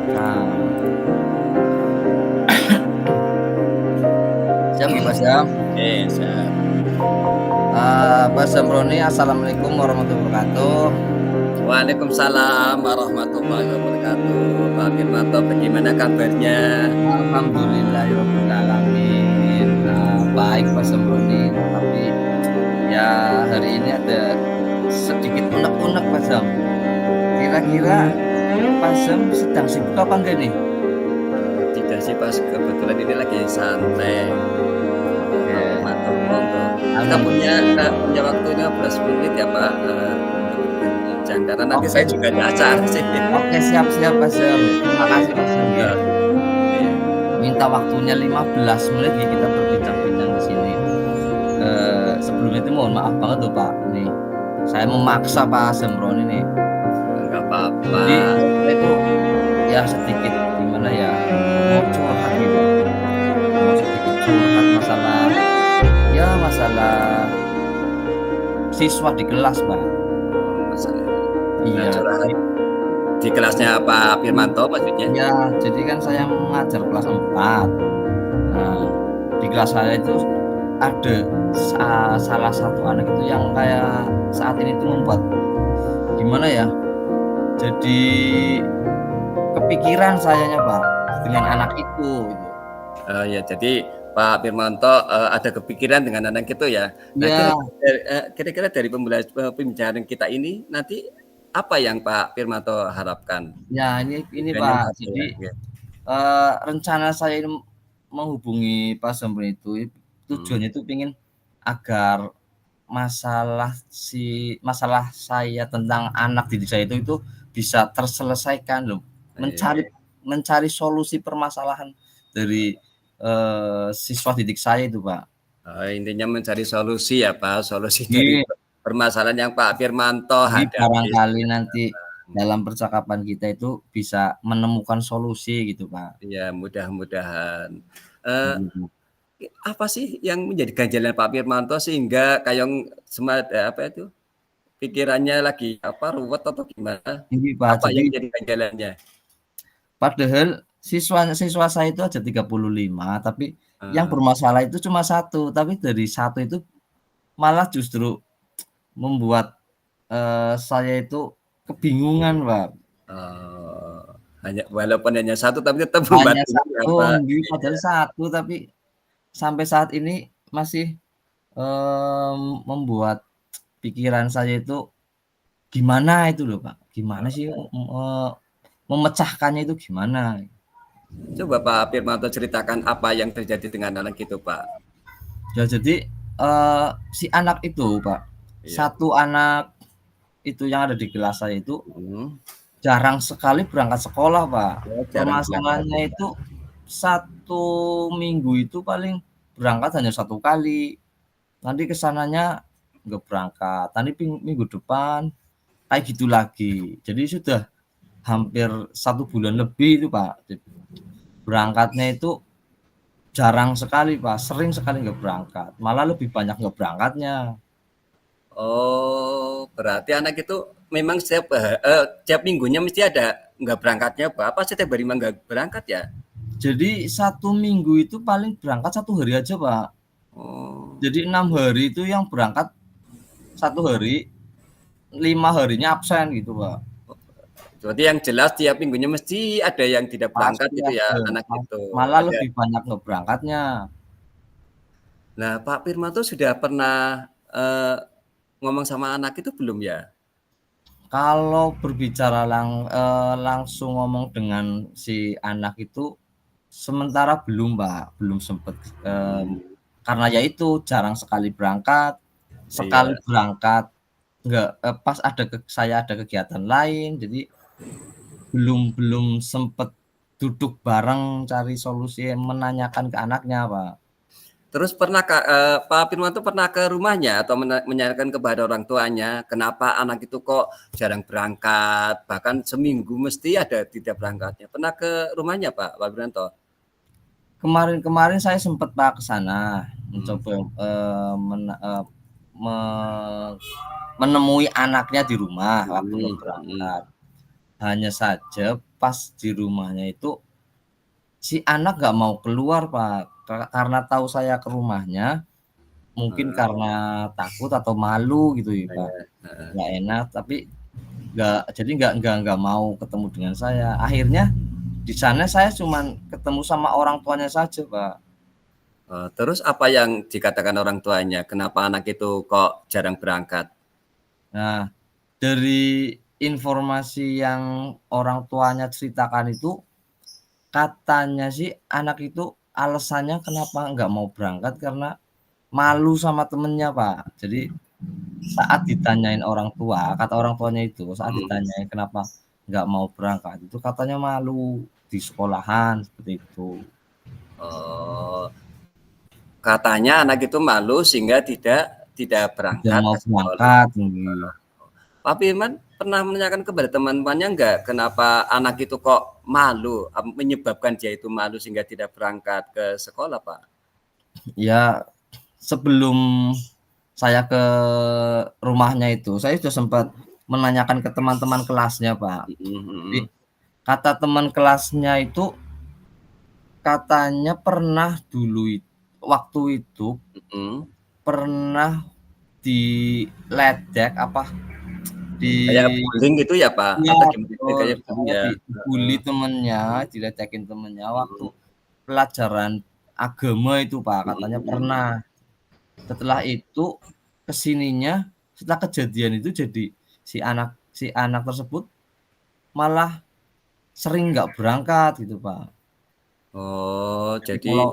Nah, siap nih Pak Sam. Siap. Pak Samroni, assalamualaikum warahmatullahi wabarakatuh. Waalaikumsalam warahmatullahi wabarakatuh. Pak Firmanto, bagaimana kabarnya? Alhamdulillahirabbil alamin. Baik Pak Samroni, tapi ya hari ini ada sedikit unek-unek Pak Sam. Kira-kira Pak Sam sedang sibuk apa enggak nih? Tidak sih Pak, kebetulan ini lagi santai. Oke, Pak Firmanto, monggo. Kita alhamdulillah. punya waktu 15 menit ya Pak, untuk berbincang karena nanti Oke, saya juga ada acara sih. oke, siap siap Pak Sam. Terima kasih Pak Sam ya. Iya, iya. Minta waktunya 15 menit ya kita berbincang-bincang di sini. Sebelum itu mohon maaf banget tuh Pak, nih saya memaksa Pak Samroni nih. Enggak apa-apa. Jadi saya itu ya sedikit gimana ya, mau curhat gitu, mau sedikit curhat masalah siswa di kelas Pak. Masalah. Nah, Iya, curhat jadi di kelasnya Pak Firmanto maksudnya? ya jadi kan saya mengajar kelas 4. Nah, di kelas saya itu ada salah satu anak itu yang kayak saat ini tuh membuat gimana ya, jadi kepikiran sayanya Pak dengan anak itu gitu. Ya, jadi Pak Firmanto ada kepikiran dengan anak itu ya. Nah, Ya, kira-kira dari pembicaraan kita ini nanti apa yang Pak Firmanto harapkan? ya ini Tujuannya Pak, apa ya? jadi, Ya. rencana saya ini menghubungi Pak Samri itu Hmm. tujuannya itu pengen agar masalah saya tentang anak didik saya itu bisa terselesaikan loh. Iya. Mencari solusi permasalahan dari, siswa didik saya itu, Pak. Intinya mencari solusi ya Pak, solusi dari Jadi permasalahan yang Pak Firmanto jadi hadapi barangkali nanti sekarang. dalam percakapan kita itu bisa menemukan solusi gitu, Pak. Ya, mudah-mudahan. Eh, Begitu. Apa sih yang menjadi ganjalan Pak Firmanto sehingga kayong apa itu, pikirannya lagi apa, ruwet atau gimana? Ini, Pak, Apa jadi yang jadi ganjalannya? padahal siswa saya itu ada 35, tapi yang Eee bermasalah itu cuma satu, tapi dari satu itu malah justru membuat, saya itu kebingungan, Pak. eee, walaupun hanya satu tapi tetap membuat Hanya bingung ya, satu, Pak? padahal Iya. satu, tapi sampai saat ini masih, membuat pikiran saya itu gimana itu loh, Pak. Gimana sih, memecahkannya itu gimana? Coba Pak Firmanto ceritakan apa yang terjadi dengan anak itu, Pak? Ya jadi, si anak itu, Pak, Iya. satu anak itu yang ada di kelas saya itu Mhm. jarang sekali berangkat sekolah, Pak. Oh, jarang berangkat Permasalahannya ya, Pak? itu 1 minggu itu paling berangkat hanya 1 kali, nanti ke sananya nggak berangkat, nanti minggu depan kayak gitu lagi. Jadi sudah hampir 1 bulan lebih itu, Pak, berangkatnya itu jarang sekali, Pak, sering sekali nggak berangkat, malah lebih banyak nggak berangkatnya. Oh, berarti anak itu memang tiap minggunya mesti ada nggak berangkatnya, Pak? Apa setiap hari memang nggak berangkat ya? Jadi 1 minggu itu paling berangkat 1 hari aja, Pak. Oh. Jadi 6 hari itu yang berangkat 1 hari, 5 harinya absen gitu, Pak. Berarti yang jelas tiap minggunya mesti ada yang tidak berangkat Pasti gitu ya, ada, anak itu, malah ada. lebih banyak nggak berangkatnya. Nah, Pak Firmanto sudah pernah, ngomong sama anak itu belum ya? Kalau berbicara langsung ngomong dengan si anak itu sementara belum, Pak, belum sempet, Mhm. karena ya itu jarang sekali berangkat, sekali Iya. berangkat nggak pas saya ada kegiatan lain, jadi belum belum sempet duduk bareng cari solusi, menanyakan ke anaknya, Pak. Terus pernah Pak Firmanto pernah ke rumahnya atau menanyakan kepada orang tuanya, kenapa anak itu kok jarang berangkat, bahkan seminggu mesti ada tidak berangkatnya. Pernah ke rumahnya Pak Firmanto? Kemarin-kemarin saya sempet, Pak, ke sana, Mmm. mencoba, me menemui anaknya di rumah waktu Mhm, mau mhm. berangkat. Hanya saja pas di rumahnya itu si anak nggak mau keluar, Pak, karena tahu saya ke rumahnya, mungkin Heeh, karena takut atau malu gitu ya, Pak, iya, heeh. nggak enak, tapi jadi nggak mau ketemu dengan saya. Akhirnya di sana saya cuman ketemu sama orang tuanya saja, Pak. Terus apa yang dikatakan orang tuanya? Kenapa anak itu kok jarang berangkat? Nah, dari informasi yang orang tuanya ceritakan itu, katanya sih anak itu alasannya kenapa nggak mau berangkat karena malu sama temennya, Pak. Jadi saat ditanyain orang tua, kata orang tuanya itu, saat Mhm. ditanyain kenapa nggak mau berangkat, itu katanya malu di sekolahan, seperti itu. Oh, katanya anak itu malu sehingga tidak Tidak berangkat mau ke sekolah. berangkat, nggih. Pak Firman pernah menanyakan kepada teman-temannya enggak, kenapa anak itu kok malu, menyebabkan dia itu malu sehingga tidak berangkat ke sekolah, Pak? Ya, sebelum saya ke rumahnya itu, saya sudah sempat menanyakan ke teman-teman kelasnya, Pak. Mhm, Jadi mhm, kata teman kelasnya itu, katanya pernah dulu waktu itu mhm. pernah diledek apa, di Kayak bullying gitu ya, Pak? iya Atau gimana? betul, Kayak bullying katanya ya? dibully Heeh, temennya, diledekin temennya waktu mhm, pelajaran agama itu, Pak, mhm, katanya mhm. pernah. Setelah itu, ke sininya, setelah kejadian itu jadi si anak tersebut malah sering nggak berangkat gitu, Pak. Oh, Jadi jadi kalau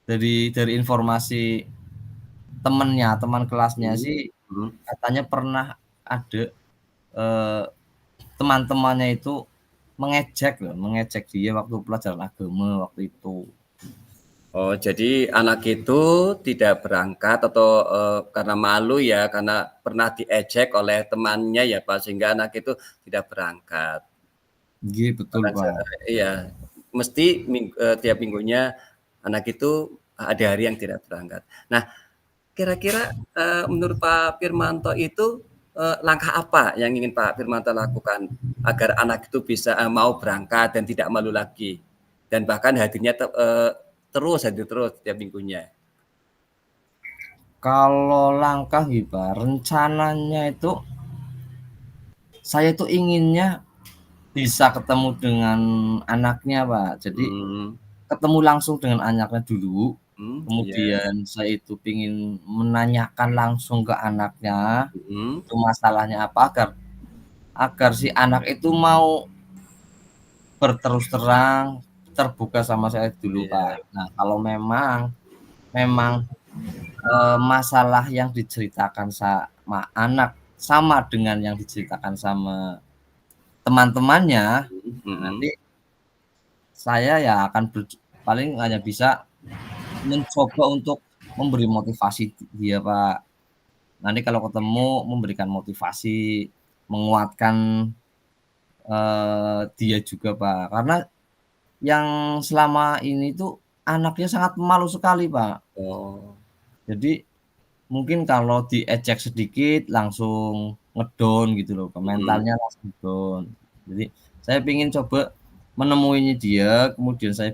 dari informasi teman kelasnya mhm, sih mhm. katanya pernah ada, eee, teman-temannya itu mengejek dia waktu pelajaran agama waktu itu. Oh, jadi anak itu tidak berangkat atau, karena malu ya, karena pernah diejek oleh temannya ya, Pak, sehingga anak itu tidak berangkat. Nggih, betul, Bahkan Pak. iya, mesti tiap minggunya anak itu ada hari yang tidak berangkat. Nah, kira-kira, menurut Pak Firmanto itu, langkah apa yang ingin Pak Firmanto lakukan agar anak itu bisa, mau berangkat dan tidak malu lagi? Dan bahkan hadirnya hadir terus tiap minggunya? Kalau langkah nggih, Pak, rencananya itu saya itu inginnya bisa ketemu dengan anaknya, Pak. Jadi Mhm, ketemu langsung dengan anaknya dulu, iya, kemudian saya itu pengen menanyakan langsung ke anaknya, mhm, itu masalahnya apa, agar agar si anak itu mau berterus terang, terbuka sama saya dulu, iya, Pak. Nah, kalau memang, masalah yang diceritakan sama anak sama dengan yang diceritakan sama teman-temannya, mhm, nah mhm. nanti saya ya akan paling hanya bisa mencoba untuk memberi motivasi dia, Pak. Nanti kalau ketemu memberikan motivasi, menguatkan, dia juga, Pak. Karena yang selama ini tuh anaknya sangat malu sekali, Pak. Oh, Jadi mungkin kalau diejek sedikit langsung nge-down gitu loh, mhm. mentalnya langsung down. Jadi saya pengen coba menemuinya dia, kemudian saya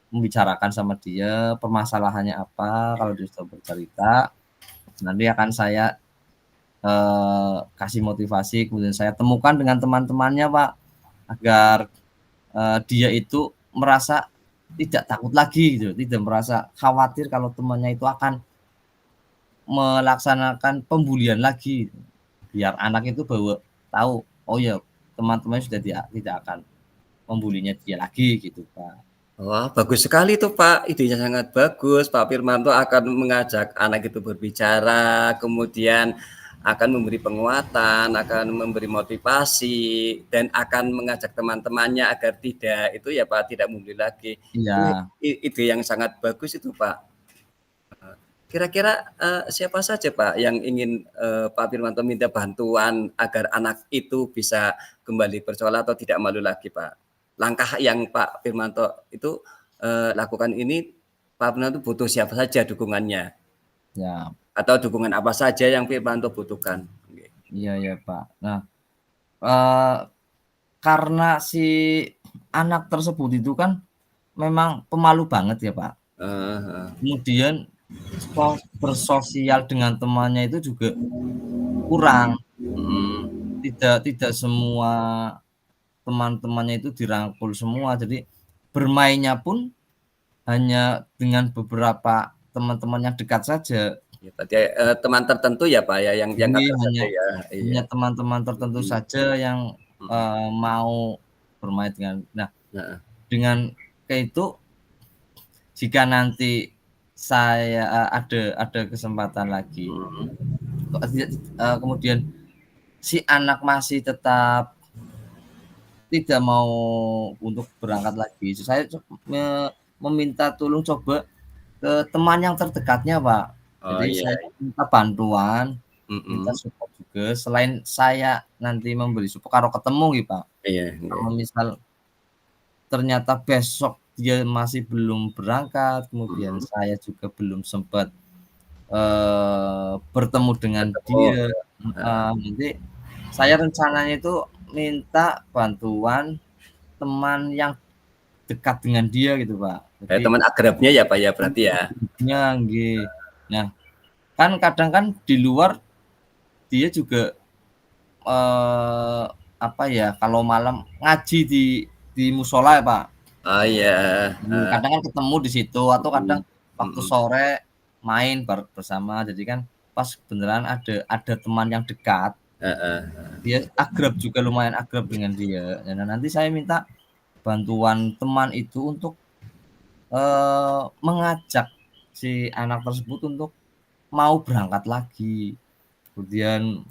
membicarakan sama dia permasalahannya apa, kalau dia sudah bercerita, nanti akan saya, kasih motivasi, kemudian saya temukan dengan teman-temannya, Pak, agar, dia itu merasa tidak takut lagi gitu, tidak merasa khawatir kalau temannya itu akan melaksanakan pembulian lagi. Biar anak itu tahu, oh ya teman-temannya sudah tidak akan membulinya dia lagi gitu, Pak. Wah, bagus sekali tuh, Pak. Idenya sangat bagus. Pak Firmanto akan mengajak anak itu berbicara, kemudian akan memberi penguatan, akan memberi motivasi, dan akan mengajak teman-temannya agar tidak itu ya, Pak, tidak membuli lagi. Itu Iya, ide yang sangat bagus itu, Pak. Kira-kira, siapa saja, Pak, yang ingin, Pak Firmanto minta bantuan agar anak itu bisa kembali bersekolah atau tidak malu lagi, Pak? Langkah yang Pak Firmanto itu, lakukan ini, Pak Firmanto butuh siapa saja dukungannya? ya, Atau dukungan apa saja yang Firmanto butuhkan? Oke. iya ya, Pak. Nah, eee, karena si anak tersebut itu kan memang pemalu banget ya, Pak. Heeh heeh. Kemudian bersosial dengan temannya itu juga kurang. Mhm. Tidak semua teman-temannya itu dirangkul semua, jadi bermainnya pun hanya dengan beberapa teman-teman yang dekat saja. Ya berarti, teman tertentu ya, Pak, ya, yang Jadi Kakak hanya saja ya? Iya. hanya teman-teman tertentu Mhm saja yang, mhm. mau bermain dengan nah, Heeh. dengan kayak itu jika nanti saya, ada kesempatan lagi, Mhm. kemudian si anak masih tetap tidak mau untuk berangkat lagi, saya meminta tolong coba ke teman yang terdekatnya, Pak. Oh, Jadi iya. saya minta bantuan, minta Mhm. support juga, selain saya nanti memberi support kalau ketemu gitu, Pak. Iya Kalau iya. misal ternyata besok dia masih belum berangkat, kemudian Mhm. saya juga belum sempat, bertemu dengan Ketemu. dia Heeh. nanti saya rencananya itu minta bantuan teman yang dekat dengan dia gitu, Pak. Jadi Teman akrabnya ya, Pak, ya, berarti ya? nggih. Nah, kan kadang kan di luar dia juga, eee, apa ya, kalau malam ngaji di musola ya, Pak. Oh, iya, heeh. Kadang kan ketemu di situ atau kadang Mhm waktu mhm. sore main bersama. Jadi kan pas beneran ada teman yang dekat, Heeh. dia akrab juga lumayan akrab dengan dia. Nah, nanti saya minta bantuan teman itu untuk, mengajak si anak tersebut untuk mau berangkat lagi. Kemudian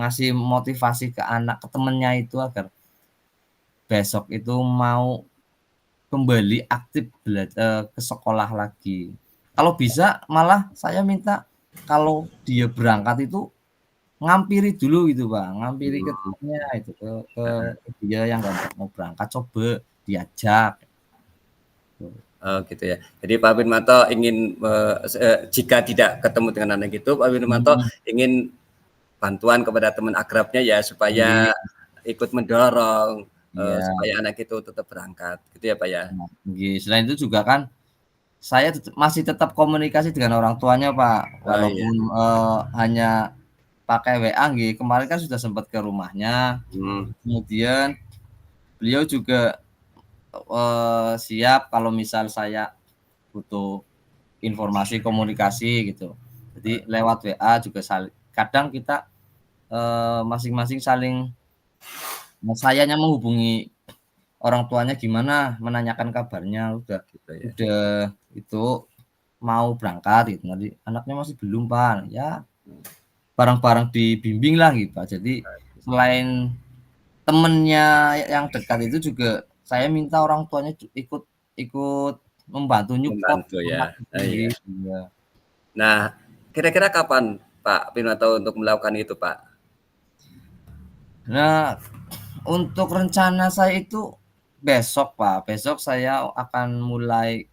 ngasih motivasi ke temennya itu agar besok itu mau kembali aktif ke sekolah lagi. Kalau bisa malah saya minta kalau dia berangkat itu ngampiri dulu gitu, Pak, ngampiri ke Mhm. temennya itu, ke dia yang nggak mau berangkat, coba diajak, gitu. Oh, gitu ya. Jadi Pak Wirmanto ingin, jika tidak ketemu dengan anak itu, Pak Wirmanto Mhm, ingin bantuan kepada teman akrabnya ya, supaya nggih, ikut mendorong, iya, supaya anak itu tetap berangkat, gitu ya, Pak, ya? nggih. Selain itu juga kan saya masih tetap komunikasi dengan orang tuanya, Pak, Oh, iya. walaupun, hanya pakai WA nggih, kemarin kan sudah sempat ke rumahnya, Mhm. kemudian beliau juga, siap kalau misal saya butuh informasi komunikasi gitu. Jadi lewat WA juga kadang kita, masing-masing saling sayanya menghubungi orang tuanya gimana, menanyakan kabarnya, Gitu ya. udah itu mau berangkat gitu, nanti anaknya masih belum, Pak, ya bareng-bareng dibimbing lah gitu, Pak. Jadi selain temennya yang dekat itu juga saya minta orang tuanya ikut ikut membantu nyupport Membantu anak ya. itu Oh, iya. nggih, iya. Nah, kira-kira kapan Pak Wirmanto untuk melakukan itu, Pak? Nah, untuk rencana saya itu besok, Pak, besok saya akan mulai,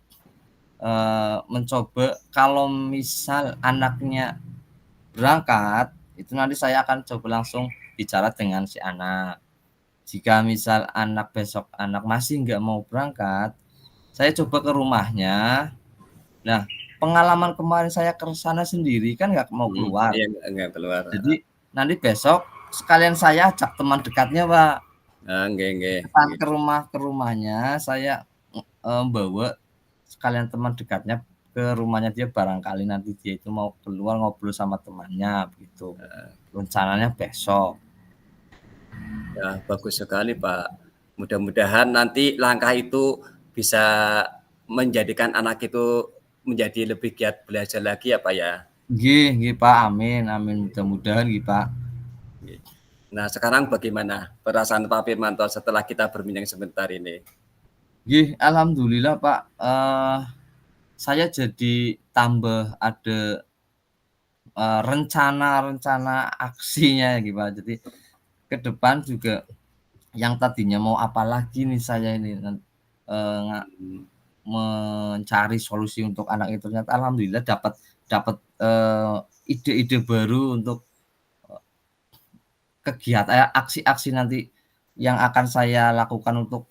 mencoba kalau misal anaknya berangkat, itu nanti saya akan coba langsung bicara dengan si anak. Jika misal anak masih nggak mau berangkat, saya coba ke rumahnya. Nah, pengalaman kemarin saya ke sana sendiri kan nggak mau Mhm. keluar. Iya, enggak keluar, heeh. Jadi nanti besok sekalian saya ajak teman dekatnya, Pak, Nggih nggih nggih. ke rumahnya saya, bawa sekalian teman dekatnya ke rumahnya dia barangkali nanti dia itu mau keluar ngobrol sama temannya begitu. Rencananya besok. Ya, bagus sekali, Pak. Mudah-mudahan nanti langkah itu bisa menjadikan anak itu menjadi lebih giat belajar lagi ya, Pak, ya? Nggih, Pak, amin amin, mudah-mudahan nggih, Pak. Nggih. Nah, sekarang bagaimana perasaan Pak Firmanto setelah kita berbincang sebentar ini? Nggih, alhamdulillah, Pak, saya jadi tambah ada, rencana-rencana aksinya gitu, Pak. Jadi ke depan juga yang tadinya mau apa lagi nih saya ini eee, nga Mhm. mencari solusi untuk anak itu ternyata alhamdulillah dapat dapat, ide-ide baru untuk, aksi-aksi nanti yang akan saya lakukan untuk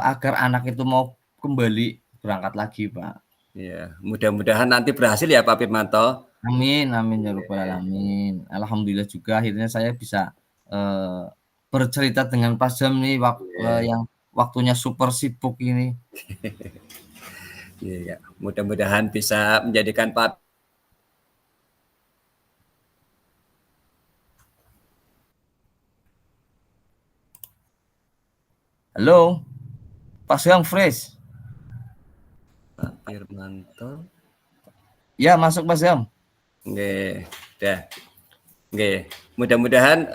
agar anak itu mau kembali berangkat lagi, Pak. Iya, mudah-mudahan nanti berhasil ya Pak Firmanto. Amin amin ya rabbal alamin. Alhamdulillah juga akhirnya saya bisa, bercerita dengan Pak Jam nih Iya. yang waktunya super sibuk ini. Iya, mudah-mudahan bisa menjadikan Pak Halo, Pak Jam fresh? Firmanto. Ya masuk Pak Jam. Nggih, dah. Nggih, mudah-mudahan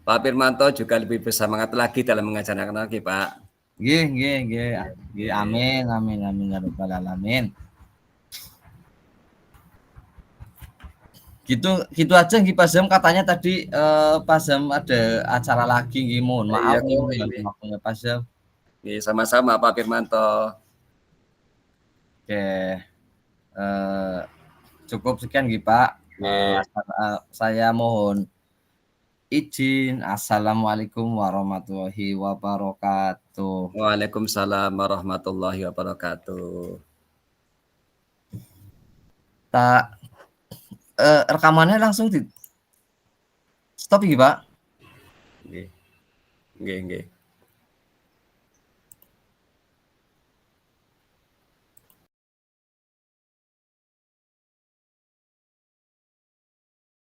Pak Firmanto juga lebih bersemangat lagi dalam mengajarkan lagi, Pak. Nggih nggih nggih. Nggih, Nggih. amin amin amin ya rabbal alamin. Gitu aja nggih Pak Jam, katanya tadi, Pak Jam ada acara lagi nggih, mohon Iya maaf nih kok mengganggu ini. waktunya Pak Jam. Nggih, sama-sama Pak Firmanto. Oke, cukup sekian nggih Pak, Nggih. saya mohon izin. Assalamualaikum warahmatullahi wabarakatuh. Waalaikumsalam warahmatullahi wabarakatuh. Tak rekamannya langsung di stop nggih Pak? Nggih. Nggih, nggih.